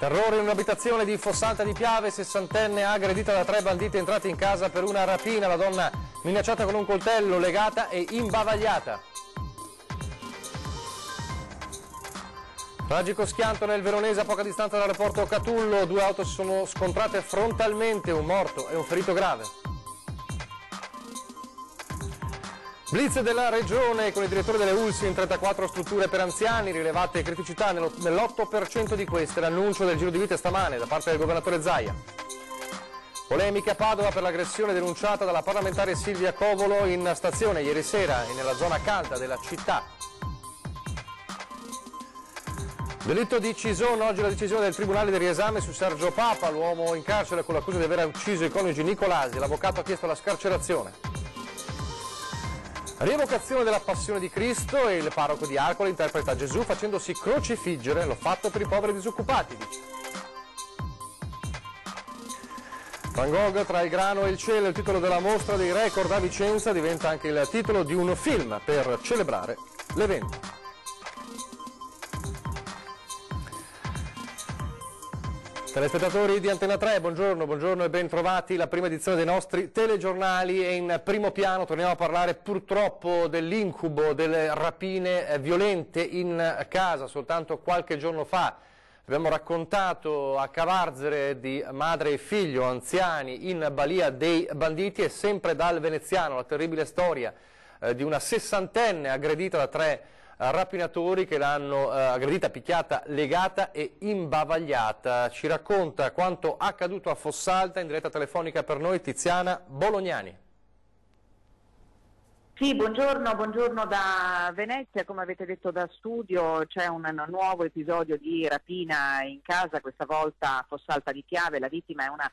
Terrore in un'abitazione di Fossalta di Piave, 60enne aggredita da 3 banditi entrati in casa per una rapina, la donna minacciata con un coltello, legata e imbavagliata. Tragico schianto nel Veronese a poca distanza dall'aeroporto Catullo, 2 auto si sono scontrate frontalmente, un morto e un ferito grave. Blitz della regione con il direttore delle ULSI in 34 strutture per anziani, rilevate criticità nell'8% di queste, l'annuncio del giro di vite stamane da parte del governatore Zaia. Polemica a Padova per l'aggressione denunciata dalla parlamentare Silvia Covolo in stazione ieri sera e nella zona calda della città. Delitto di Cison, oggi la decisione del Tribunale di riesame su Sergio Papa, l'uomo in carcere con l'accusa di aver ucciso i coniugi Nicolasi, l'avvocato ha chiesto la scarcerazione. Rievocazione della passione di Cristo e il parroco di Arcola interpreta Gesù facendosi crocifiggere, l'ho fatto per i poveri disoccupati, dice. Van Gogh tra il grano e il cielo, il titolo della mostra dei record a Vicenza, diventa anche il titolo di un film per celebrare l'evento. Telespettatori di Antena 3, buongiorno e ben trovati. La prima edizione dei nostri telegiornali è in primo piano. Torniamo a parlare purtroppo dell'incubo delle rapine violente in casa. Soltanto qualche giorno fa abbiamo raccontato a Cavarzere di madre e figlio anziani in balia dei banditi, e sempre dal veneziano la terribile storia di una 60enne aggredita da 3 rapinatori che l'hanno aggredita, picchiata, legata e imbavagliata. Ci racconta quanto accaduto a Fossalta in diretta telefonica per noi Tiziana Bolognani. Sì, buongiorno da Venezia. Come avete detto da studio, c'è un nuovo episodio di rapina in casa, questa volta a Fossalta di Piave. La vittima è una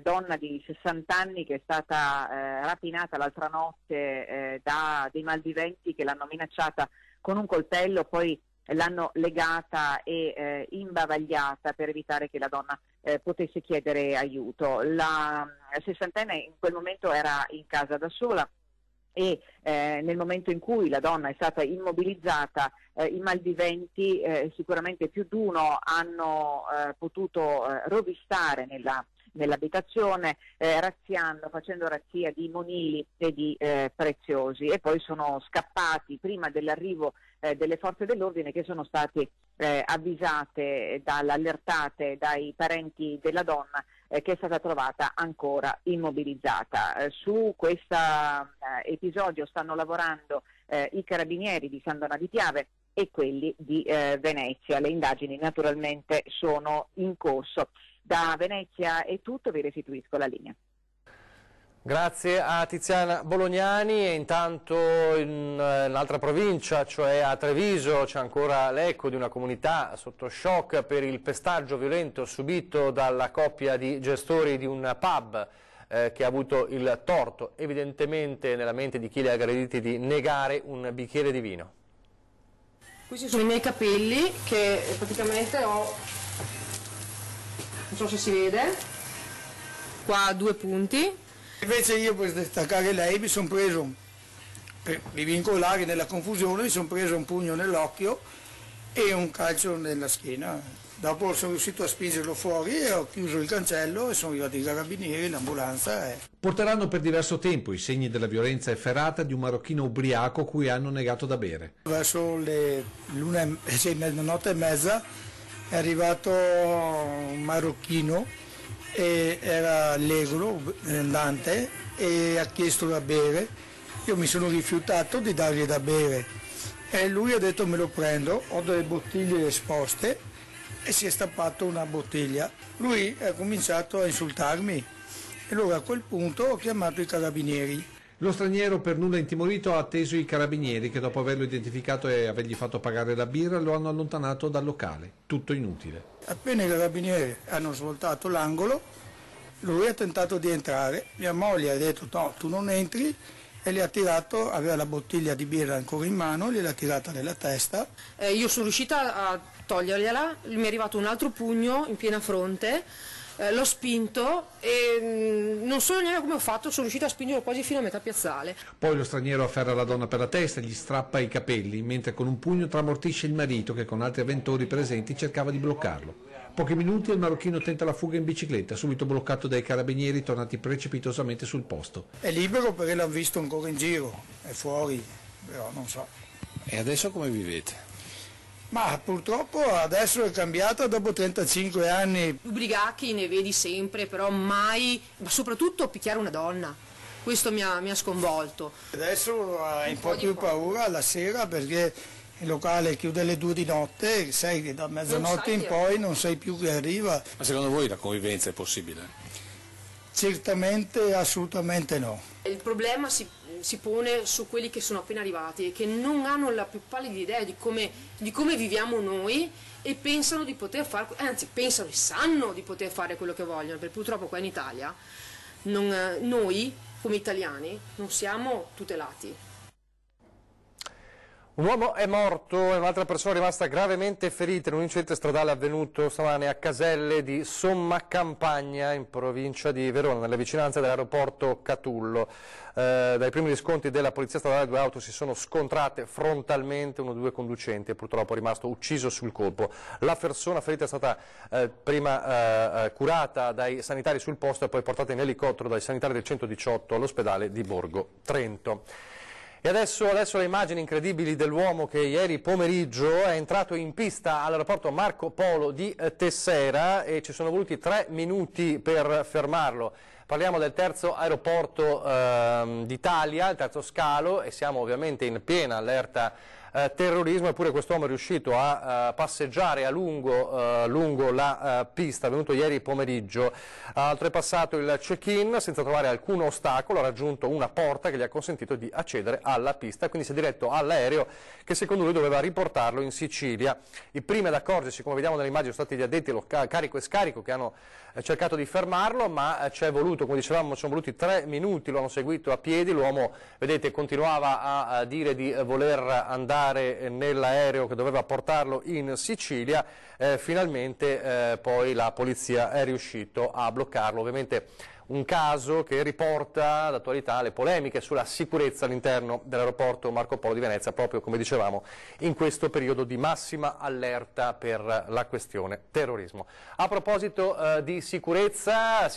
donna di 60 anni che è stata rapinata l'altra notte da dei malviventi che l'hanno minacciata con un coltello, poi l'hanno legata e imbavagliata per evitare che la donna potesse chiedere aiuto. La 60enne in quel momento era in casa da sola e nel momento in cui la donna è stata immobilizzata, i malviventi, sicuramente più di uno, hanno potuto rovistare nell'abitazione, facendo razzia di monili e di preziosi, e poi sono scappati prima dell'arrivo delle forze dell'ordine, che sono stati allertate dai parenti della donna, che è stata trovata ancora immobilizzata. Su questo episodio stanno lavorando i carabinieri di San Donà di Piave e quelli di Venezia. Le indagini naturalmente sono in corso. Da Venezia è tutto, vi restituisco la linea. Grazie a Tiziana Bolognani. E intanto in un'altra provincia, cioè a Treviso, c'è ancora l'eco di una comunità sotto shock per il pestaggio violento subito dalla coppia di gestori di un pub che ha avuto il torto, evidentemente nella mente di chi li ha aggrediti, di negare un bicchiere di vino. Questi sono i miei capelli che praticamente ho, non so se si vede, qua 2 punti. Invece io per staccare lei mi sono preso, per rivincolare nella confusione, mi sono preso un pugno nell'occhio e un calcio nella schiena. Dopo sono riuscito a spingerlo fuori e ho chiuso il cancello e sono arrivati i carabinieri, l'ambulanza. Porteranno per diverso tempo i segni della violenza efferata di un marocchino ubriaco cui hanno negato da bere. Verso le notte e mezza è arrivato un marocchino, e era allegro, andante, e ha chiesto da bere. Io mi sono rifiutato di dargli da bere e lui ha detto me lo prendo, ho delle bottiglie esposte, e si è stappato una bottiglia. Lui ha cominciato a insultarmi e allora a quel punto ho chiamato i carabinieri. Lo straniero, per nulla intimorito, ha atteso i carabinieri che, dopo averlo identificato e avergli fatto pagare la birra, lo hanno allontanato dal locale. Tutto inutile. Appena i carabinieri hanno svoltato l'angolo, lui ha tentato di entrare, mia moglie ha detto no, tu non entri, e le ha tirato, aveva la bottiglia di birra ancora in mano, gliel'ha tirata nella testa. Io sono riuscita a togliergliela, mi è arrivato un altro pugno in piena fronte, l'ho spinto e non so neanche come ho fatto, sono riuscita a spingerlo quasi fino a metà piazzale. Poi lo straniero afferra la donna per la testa e gli strappa i capelli, mentre con un pugno tramortisce il marito che con altri avventori presenti cercava di bloccarlo. Pochi minuti e il marocchino tenta la fuga in bicicletta, subito bloccato dai carabinieri tornati precipitosamente sul posto. È libero perché l'hanno visto ancora in giro, è fuori, però non so. E adesso come vivete? Ma purtroppo adesso è cambiato dopo 35 anni. Ubriachi ne vedi sempre, però mai, ma soprattutto picchiare una donna. Questo mi ha sconvolto. Adesso hai un po' più paura la sera perché il locale chiude alle 2 di notte, sai che da mezzanotte in poi non sai più che arriva. Ma secondo voi la convivenza è possibile? Certamente, assolutamente no. Il problema si pone su quelli che sono appena arrivati e che non hanno la più pallida idea di come viviamo noi e pensano di poter fare, anzi pensano e sanno di poter fare quello che vogliono, perché purtroppo qua in Italia noi come italiani non siamo tutelati. Un uomo è morto e un'altra persona è rimasta gravemente ferita in un incidente stradale avvenuto stamane a Caselle di Sommacampagna, in provincia di Verona, nelle vicinanze dell'aeroporto Catullo. Dai primi riscontri della polizia stradale, 2 auto si sono scontrate frontalmente, uno dei 2 conducenti è purtroppo rimasto ucciso sul colpo. La persona ferita è stata prima curata dai sanitari sul posto e poi portata in elicottero dai sanitari del 118 all'ospedale di Borgo Trento. E adesso le immagini incredibili dell'uomo che ieri pomeriggio è entrato in pista all'aeroporto Marco Polo di Tessera e ci sono voluti 3 minuti per fermarlo. Parliamo del terzo aeroporto d'Italia, il terzo scalo, e siamo ovviamente in piena allerta terrorismo, eppure quest'uomo è riuscito a passeggiare a lungo la pista, è venuto ieri pomeriggio, ha oltrepassato il check-in senza trovare alcun ostacolo, ha raggiunto una porta che gli ha consentito di accedere alla pista, quindi si è diretto all'aereo che secondo lui doveva riportarlo in Sicilia. I primi ad accorgersi, come vediamo nell'immagine, sono stati gli addetti allo carico e scarico che hanno cercato di fermarlo, ma ci è voluto, come dicevamo, ci sono voluti 3 minuti, lo hanno seguito a piedi, l'uomo, vedete, continuava a dire di voler andare nell'aereo che doveva portarlo in Sicilia, finalmente poi la polizia è riuscito a bloccarlo. Ovviamente un caso che riporta d'attualità le polemiche sulla sicurezza all'interno dell'aeroporto Marco Polo di Venezia, proprio come dicevamo in questo periodo di massima allerta per la questione terrorismo. A proposito di sicurezza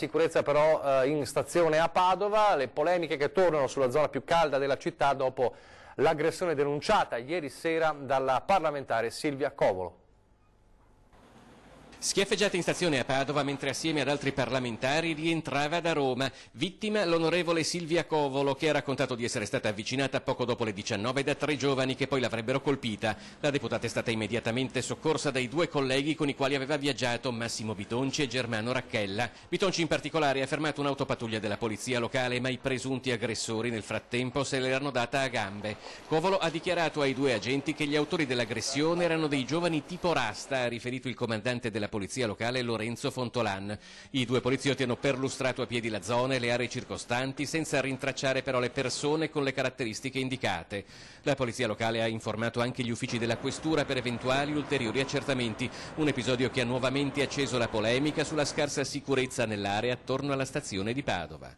però in stazione a Padova, le polemiche che tornano sulla zona più calda della città dopo l'aggressione denunciata ieri sera dalla parlamentare Silvia Covolo. Schiaffeggiata in stazione a Padova mentre assieme ad altri parlamentari rientrava da Roma. Vittima l'onorevole Silvia Covolo, che ha raccontato di essere stata avvicinata poco dopo le 19 da 3 giovani che poi l'avrebbero colpita. La deputata è stata immediatamente soccorsa dai 2 colleghi con i quali aveva viaggiato, Massimo Bitonci e Germano Racchella. Bitonci in particolare ha fermato un'autopattuglia della polizia locale, ma i presunti aggressori nel frattempo se l'erano data a gambe. Covolo ha dichiarato ai 2 agenti che gli autori dell'aggressione erano dei giovani tipo rasta, ha riferito il comandante della polizia locale Lorenzo Fontolan. I 2 poliziotti hanno perlustrato a piedi la zona e le aree circostanti senza rintracciare però le persone con le caratteristiche indicate. La polizia locale ha informato anche gli uffici della questura per eventuali ulteriori accertamenti. Un episodio che ha nuovamente acceso la polemica sulla scarsa sicurezza nell'area attorno alla stazione di Padova.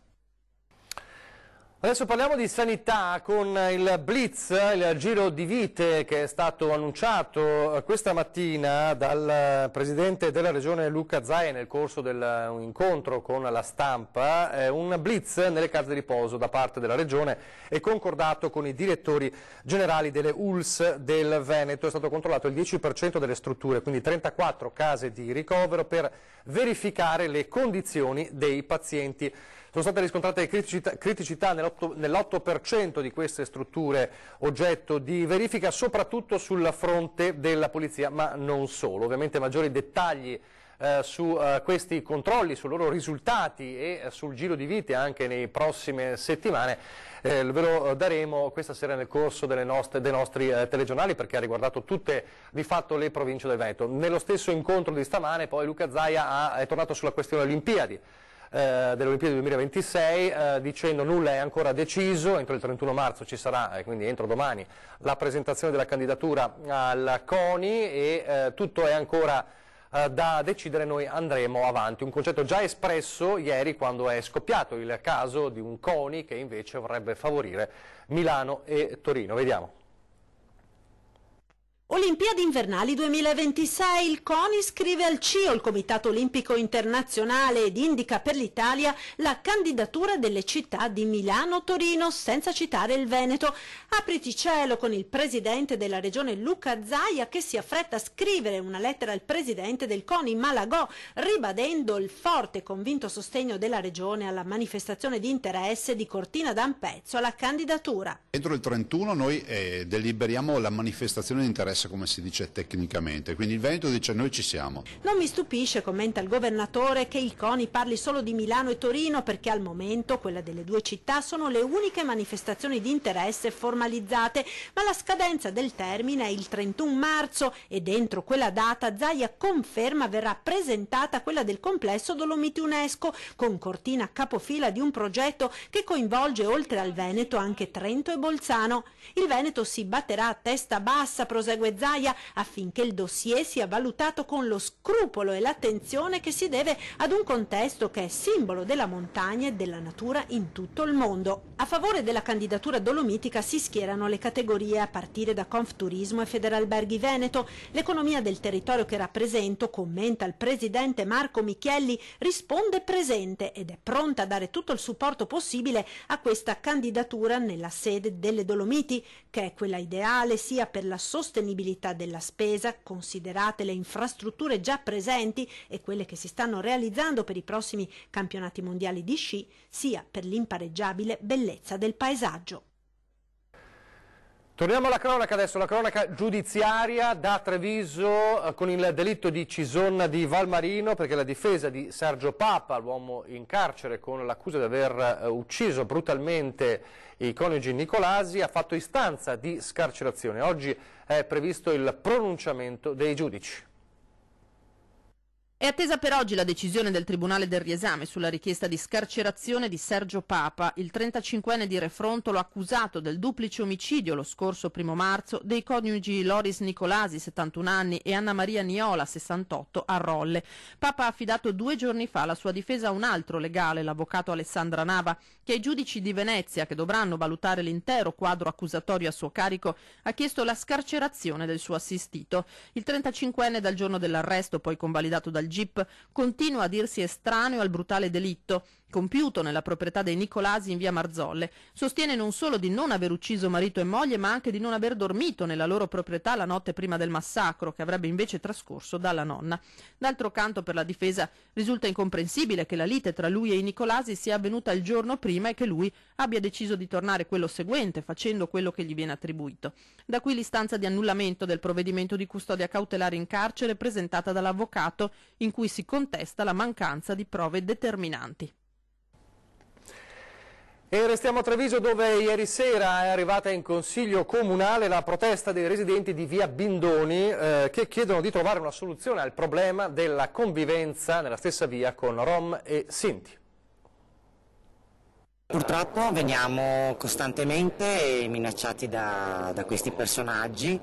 Adesso parliamo di sanità con il Blitz, il giro di vite che è stato annunciato questa mattina dal Presidente della Regione Luca Zaia nel corso un incontro con la stampa, un Blitz nelle case di riposo da parte della Regione e concordato con i direttori generali delle ULSS del Veneto. È stato controllato il 10% delle strutture, quindi 34 case di ricovero per verificare le condizioni dei pazienti. Sono state riscontrate criticità nell'8% di queste strutture oggetto di verifica, soprattutto sul fronte della polizia, ma non solo. Ovviamente maggiori dettagli su questi controlli, sui loro risultati e sul giro di vite anche nei prossime settimane ve lo daremo questa sera nel corso dei nostri telegiornali, perché ha riguardato tutte di fatto le province del Veneto. Nello stesso incontro di stamane poi Luca Zaia è tornato sulla questione Olimpiadi. Delle Olimpiadi 2026 dicendo nulla è ancora deciso, entro il 31 marzo ci sarà, quindi entro domani, la presentazione della candidatura al CONI e tutto è ancora da decidere, noi andremo avanti. Un concetto già espresso ieri quando è scoppiato il caso di un CONI che invece vorrebbe favorire Milano e Torino. Vediamo. Olimpiadi invernali 2026, il CONI scrive al CIO, il Comitato Olimpico Internazionale, ed indica per l'Italia la candidatura delle città di Milano, Torino, senza citare il Veneto. Apriti cielo con il presidente della regione Luca Zaia, che si affretta a scrivere una lettera al presidente del CONI Malagò, ribadendo il forte e convinto sostegno della regione alla manifestazione di interesse di Cortina d'Ampezzo alla candidatura. Entro il 31 noi deliberiamo la manifestazione di interesse, come si dice tecnicamente, quindi il Veneto dice noi ci siamo. Non mi stupisce, commenta il governatore, che il CONI parli solo di Milano e Torino, perché al momento quella delle due città sono le uniche manifestazioni di interesse formalizzate, ma la scadenza del termine è il 31 marzo e dentro quella data Zaia conferma verrà presentata quella del complesso Dolomiti UNESCO, con Cortina capofila di un progetto che coinvolge oltre al Veneto anche Trento e Bolzano. Il Veneto si batterà a testa bassa, prosegue Zaia, affinché il dossier sia valutato con lo scrupolo e l'attenzione che si deve ad un contesto che è simbolo della montagna e della natura in tutto il mondo. A favore della candidatura dolomitica si schierano le categorie a partire da Confturismo e Federalberghi Veneto. L'economia del territorio che rappresento, commenta il presidente Marco Michielli, risponde presente ed è pronta a dare tutto il supporto possibile a questa candidatura nella sede delle Dolomiti, che è quella ideale sia per la sostenibilità della spesa, considerate le infrastrutture già presenti e quelle che si stanno realizzando per i prossimi campionati mondiali di sci, sia per l'impareggiabile bellezza del paesaggio. Torniamo alla cronaca adesso, la cronaca giudiziaria da Treviso con il delitto di Cison di Valmarino, perché la difesa di Sergio Papa, l'uomo in carcere con l'accusa di aver ucciso brutalmente i coniugi Nicolasi, ha fatto istanza di scarcerazione. Oggi è previsto il pronunciamento dei giudici. È attesa per oggi la decisione del Tribunale del riesame sulla richiesta di scarcerazione di Sergio Papa, il 35enne di Refrontolo accusato del duplice omicidio lo scorso 1 marzo dei coniugi Loris Nicolasi, 71 anni, e Anna Maria Niola, 68, a Rolle. Papa ha affidato 2 giorni fa la sua difesa a un altro legale, l'avvocato Alessandra Nava, che ai giudici di Venezia, che dovranno valutare l'intero quadro accusatorio a suo carico, ha chiesto la scarcerazione del suo assistito. Il 35enne dal giorno dell'arresto, poi convalidato dal GIP, continua a dirsi estraneo al brutale delitto compiuto nella proprietà dei Nicolasi in via Marzolle. Sostiene non solo di non aver ucciso marito e moglie, ma anche di non aver dormito nella loro proprietà la notte prima del massacro, che avrebbe invece trascorso dalla nonna. D'altro canto, per la difesa risulta incomprensibile che la lite tra lui e i Nicolasi sia avvenuta il giorno prima e che lui abbia deciso di tornare quello seguente, facendo quello che gli viene attribuito. Da qui l'istanza di annullamento del provvedimento di custodia cautelare in carcere presentata dall'avvocato, in cui si contesta la mancanza di prove determinanti. E restiamo a Treviso, dove ieri sera è arrivata in Consiglio Comunale la protesta dei residenti di via Bindoni che chiedono di trovare una soluzione al problema della convivenza nella stessa via con Rom e Sinti. Purtroppo veniamo costantemente minacciati da questi personaggi,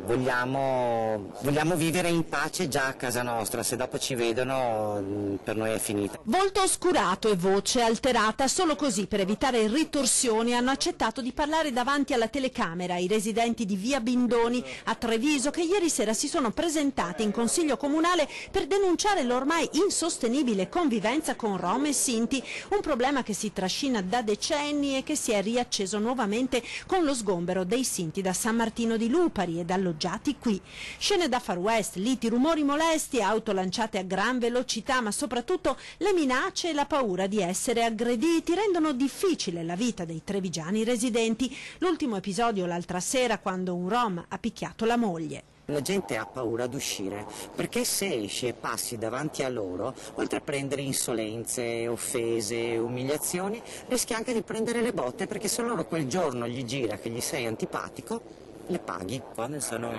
vogliamo vivere in pace già a casa nostra, se dopo ci vedono per noi è finita. Volto oscurato e voce alterata, solo così per evitare ritorsioni hanno accettato di parlare davanti alla telecamera i residenti di via Bindoni a Treviso, che ieri sera si sono presentati in Consiglio Comunale per denunciare l'ormai insostenibile convivenza con Rom e Sinti, un problema che si trascina da decenni e che si è riacceso nuovamente con lo sgombero dei Sinti da San Martino di Lupari ed alloggiati qui. Scene da Far West, liti, rumori molesti, auto lanciate a gran velocità, ma soprattutto le minacce e la paura di essere aggrediti rendono difficile la vita dei trevigiani residenti. L'ultimo episodio l'altra sera, quando un Rom ha picchiato la moglie. La gente ha paura ad uscire, perché se esci e passi davanti a loro, oltre a prendere insolenze, offese, umiliazioni, rischi anche di prendere le botte, perché se loro quel giorno gli gira che gli sei antipatico, le paghi. Quando sono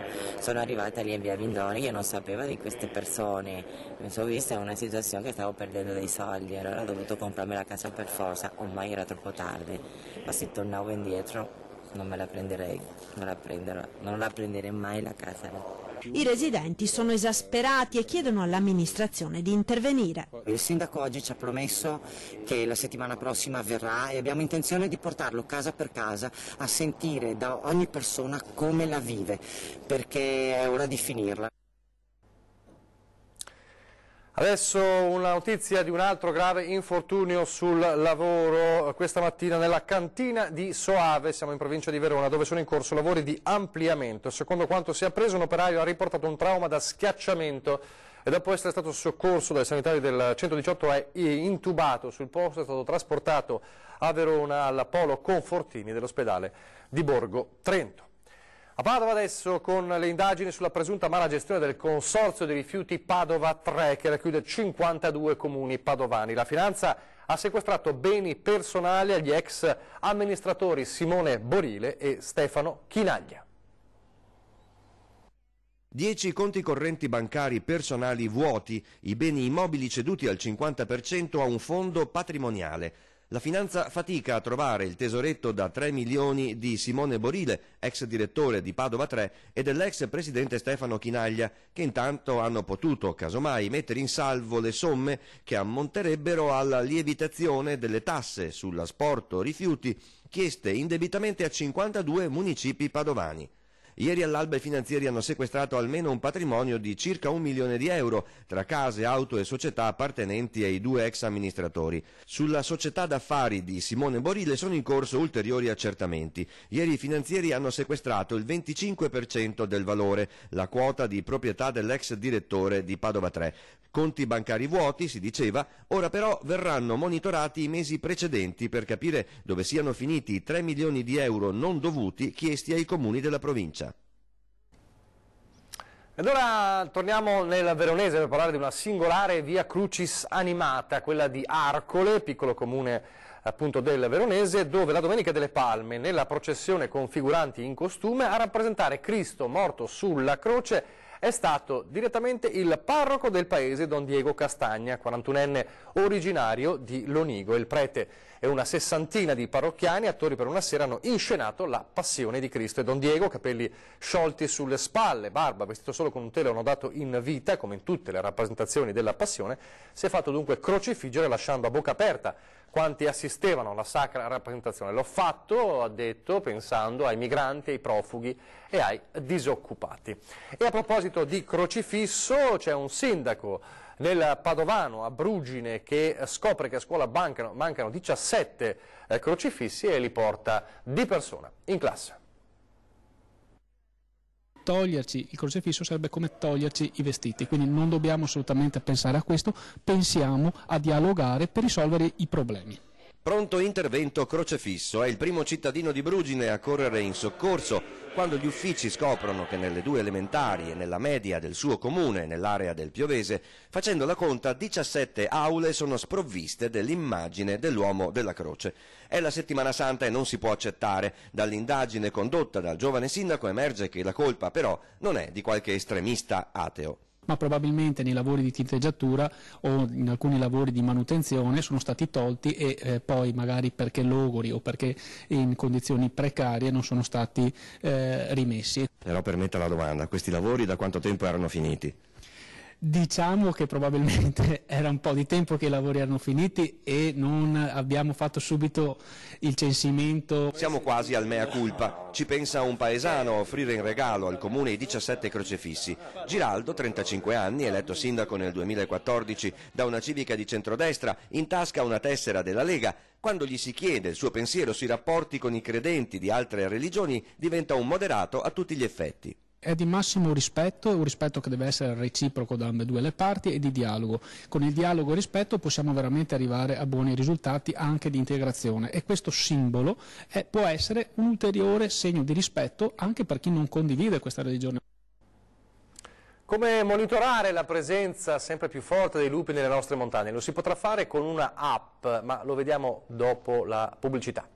arrivata lì in via Bindoni io non sapevo di queste persone, mi sono vista in una situazione che stavo perdendo dei soldi, allora ho dovuto comprarmi la casa per forza, ormai era troppo tardi, ma se tornavo indietro non me la prenderei, non la prenderei mai la casa. I residenti sono esasperati e chiedono all'amministrazione di intervenire. Il sindaco oggi ci ha promesso che la settimana prossima verrà e abbiamo intenzione di portarlo casa per casa a sentire da ogni persona come la vive, perché è ora di finirla. Adesso una notizia di un altro grave infortunio sul lavoro. Questa mattina nella cantina di Soave, siamo in provincia di Verona, dove sono in corso lavori di ampliamento. Secondo quanto si è appreso, un operaio ha riportato un trauma da schiacciamento e dopo essere stato soccorso dai sanitari del 118 è intubato sul posto, è stato trasportato a Verona al Polo Confortini dell'ospedale di Borgo Trento. A Padova adesso con le indagini sulla presunta mala gestione del consorzio di rifiuti Padova 3 che racchiude 52 comuni padovani. La finanza ha sequestrato beni personali agli ex amministratori Simone Borile e Stefano Chinaglia. 10 conti correnti bancari personali vuoti, i beni immobili ceduti al 50% a un fondo patrimoniale. La finanza fatica a trovare il tesoretto da 3 milioni di Simone Borile, ex direttore di Padova 3, e dell'ex presidente Stefano Chinaglia, che intanto hanno potuto, casomai, mettere in salvo le somme che ammonterebbero alla lievitazione delle tasse sull'asporto rifiuti chieste indebitamente a 52 municipi padovani. Ieri all'alba i finanzieri hanno sequestrato almeno un patrimonio di circa 1 milione di euro tra case, auto e società appartenenti ai 2 ex amministratori. Sulla società d'affari di Simone Borile sono in corso ulteriori accertamenti. Ieri i finanzieri hanno sequestrato il 25% del valore, la quota di proprietà dell'ex direttore di Padova 3. Conti bancari vuoti, si diceva, ora però verranno monitorati i mesi precedenti per capire dove siano finiti i 3 milioni di euro non dovuti chiesti ai comuni della provincia. Ed ora torniamo nel Veronese per parlare di una singolare via Crucis animata, quella di Arcole, piccolo comune appunto del Veronese, dove la Domenica delle Palme, nella processione con figuranti in costume, a rappresentare Cristo morto sulla croce è stato direttamente il parroco del paese, Don Diego Castagna, 41enne originario di Lonigo. Il prete e una sessantina di parrocchiani, attori per una sera, hanno inscenato la Passione di Cristo. E Don Diego, capelli sciolti sulle spalle, barba, vestito solo con un telo annodato in vita, come in tutte le rappresentazioni della Passione, si è fatto dunque crocifiggere lasciando a bocca aperta quanti assistevano alla sacra rappresentazione. L'ho fatto, ha detto, pensando ai migranti, ai profughi e ai disoccupati. E a proposito di crocifisso, c'è un sindaco nel Padovano, a Brugine, che scopre che a scuola mancano 17 crocifissi e li porta di persona in classe. Toglierci il crocifisso sarebbe come toglierci i vestiti, quindi non dobbiamo assolutamente pensare a questo, pensiamo a dialogare per risolvere i problemi. Pronto intervento crocefisso, è il primo cittadino di Brugine a correre in soccorso quando gli uffici scoprono che nelle 2 elementari e nella media del suo comune, nell'area del Piovese, facendo la conta 17 aule sono sprovviste dell'immagine dell'uomo della croce. È la settimana santa e non si può accettare. Dall'indagine condotta dal giovane sindaco emerge che la colpa però non è di qualche estremista ateo. Ma probabilmente nei lavori di tinteggiatura o in alcuni lavori di manutenzione sono stati tolti e poi magari perché logori o perché in condizioni precarie non sono stati rimessi. Però permetta la domanda, questi lavori da quanto tempo erano finiti? Diciamo che probabilmente era un po' di tempo che i lavori erano finiti e non abbiamo fatto subito il censimento. Siamo quasi al mea culpa. Ci pensa un paesano a offrire in regalo al comune i 17 crocefissi. Giraldo, 35 anni, eletto sindaco nel 2014 da una civica di centrodestra, in tasca una tessera della Lega. Quando gli si chiede il suo pensiero sui rapporti con i credenti di altre religioni, diventa un moderato a tutti gli effetti. È di massimo rispetto, un rispetto che deve essere reciproco da ambedue le parti e di dialogo. Con il dialogo e rispetto possiamo veramente arrivare a buoni risultati anche di integrazione e questo simbolo può essere un ulteriore segno di rispetto anche per chi non condivide questa religione. Come monitorare la presenza sempre più forte dei lupi nelle nostre montagne? Lo si potrà fare con una app, ma lo vediamo dopo la pubblicità.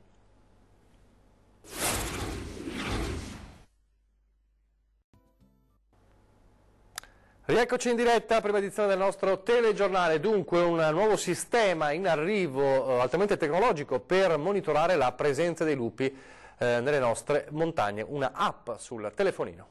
Rieccoci in diretta, prima edizione del nostro telegiornale, dunque un nuovo sistema in arrivo altamente tecnologico per monitorare la presenza dei lupi nelle nostre montagne, una app sul telefonino.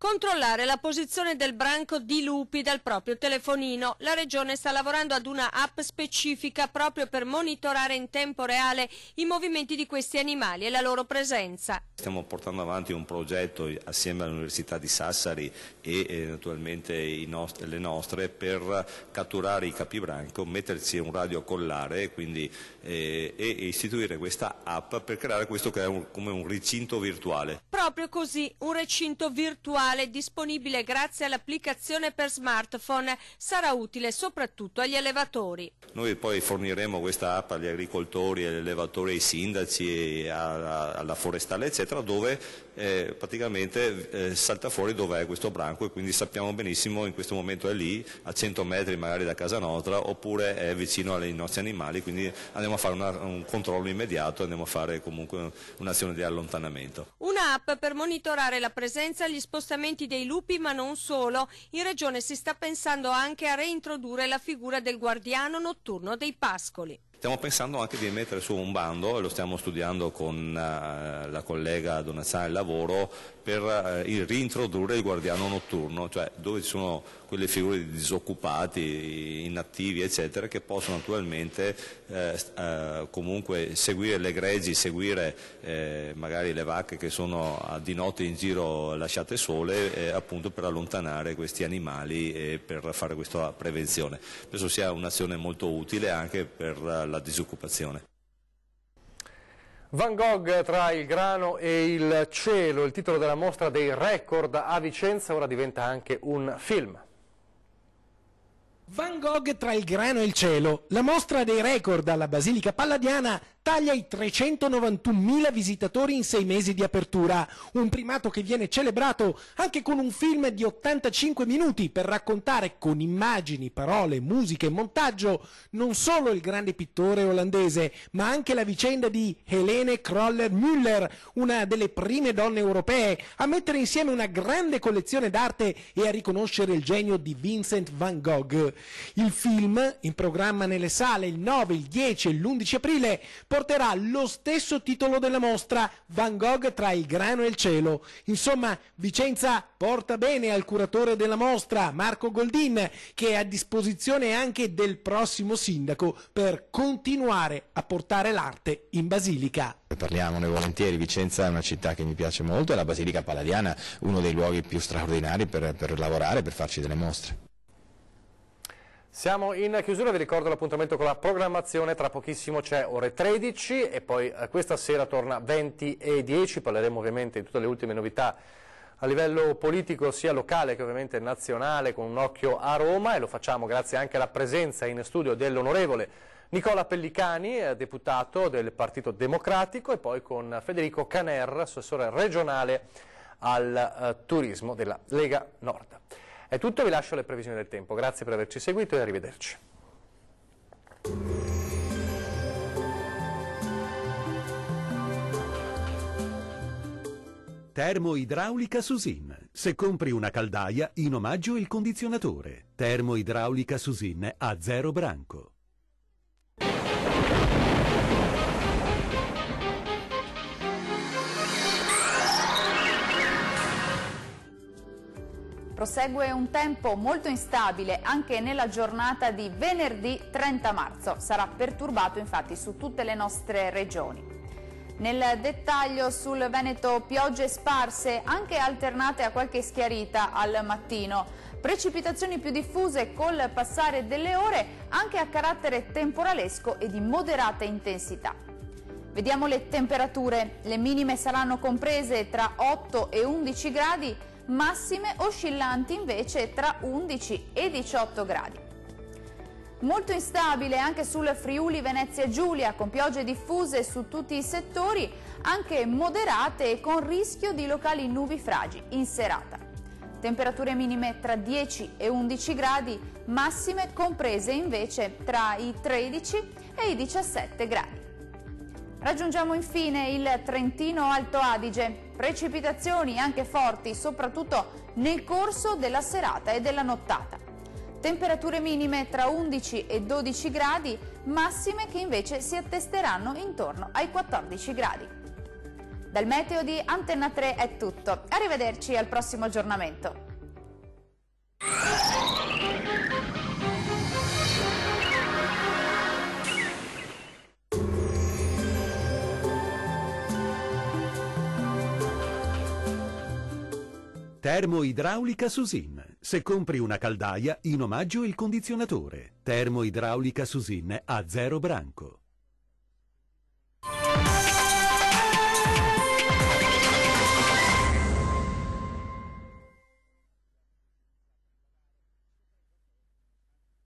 Controllare la posizione del branco di lupi dal proprio telefonino. La Regione sta lavorando ad una app specifica proprio per monitorare in tempo reale i movimenti di questi animali e la loro presenza. Stiamo portando avanti un progetto assieme all'Università di Sassari e naturalmente le nostre per catturare i capibranco, metterci un radiocollare e istituire questa app per creare questo che è come un recinto virtuale. Proprio così, un recinto virtuale disponibile grazie all'applicazione per smartphone sarà utile soprattutto agli allevatori. Noi poi forniremo questa app agli agricoltori, agli allevatori, ai sindaci, alla forestale eccetera, dove praticamente salta fuori dov'è questo branco e quindi sappiamo benissimo in questo momento è lì a 100 metri magari da casa nostra oppure è vicino ai nostri animali, quindi andiamo a fare un controllo immediato, andiamo a fare comunque un'azione di allontanamento. Una app per monitorare la presenza e gli spostamenti dei lupi, ma non solo. In Regione si sta pensando anche a reintrodurre la figura del guardiano notturno dei pascoli. Stiamo pensando anche di mettere su un bando, e lo stiamo studiando con la collega Donazzani del Lavoro, per reintrodurre il guardiano notturno, cioè dove ci sono quelle figure di disoccupati, inattivi eccetera, che possono naturalmente comunque seguire le greggi, seguire magari le vacche che sono di notte in giro lasciate sole, appunto per allontanare questi animali e per fare questa prevenzione. Penso sia un'azione molto utile anche per la disoccupazione. Van Gogh tra il grano e il cielo, il titolo della mostra dei record a Vicenza, ora diventa anche un film. Van Gogh tra il grano e il cielo, la mostra dei record alla Basilica Palladiana taglia i 391.000 visitatori in 6 mesi di apertura, un primato che viene celebrato anche con un film di 85 minuti per raccontare con immagini, parole, musica e montaggio non solo il grande pittore olandese, ma anche la vicenda di Helene Kroller-Müller, una delle prime donne europee a mettere insieme una grande collezione d'arte e a riconoscere il genio di Vincent van Gogh. Il film, in programma nelle sale il 9, il 10 e l'11 aprile, porterà lo stesso titolo della mostra, Van Gogh tra il grano e il cielo. Insomma, Vicenza porta bene al curatore della mostra, Marco Goldin, che è a disposizione anche del prossimo sindaco per continuare a portare l'arte in Basilica. Parliamone volentieri, Vicenza è una città che mi piace molto e la Basilica Palladiana uno dei luoghi più straordinari per lavorare, per farci delle mostre. Siamo in chiusura, vi ricordo l'appuntamento con la programmazione, tra pochissimo c'è ore 13 e poi questa sera torna 20 e 10, parleremo ovviamente di tutte le ultime novità a livello politico sia locale che ovviamente nazionale, con un occhio a Roma, e lo facciamo grazie anche alla presenza in studio dell'onorevole Nicola Pellicani, deputato del Partito Democratico, e poi con Federico Caner, assessore regionale al turismo della Lega Nord. È tutto, vi lascio le previsioni del tempo. Grazie per averci seguito e arrivederci. Termoidraulica Susin. Se compri una caldaia, in omaggio il condizionatore. Termoidraulica Susin a 0 branco. Prosegue un tempo molto instabile anche nella giornata di venerdì 30 marzo. Sarà perturbato infatti su tutte le nostre regioni. Nel dettaglio sul Veneto piogge sparse, anche alternate a qualche schiarita al mattino. Precipitazioni più diffuse col passare delle ore, anche a carattere temporalesco e di moderata intensità. Vediamo le temperature. Le minime saranno comprese tra 8 e 11 gradi, massime oscillanti invece tra 11 e 18 gradi. Molto instabile anche sul Friuli Venezia Giulia, con piogge diffuse su tutti i settori, anche moderate e con rischio di locali nubifragi in serata. Temperature minime tra 10 e 11 gradi, massime comprese invece tra i 13 e i 17 gradi. Raggiungiamo infine il Trentino Alto Adige, precipitazioni anche forti soprattutto nel corso della serata e della nottata. Temperature minime tra 11 e 12 gradi, massime che invece si attesteranno intorno ai 14 gradi. Dal meteo di Antenna 3 è tutto. Arrivederci al prossimo aggiornamento. Termoidraulica Susin. Se compri una caldaia, in omaggio il condizionatore. Termoidraulica Susin a 0 branco.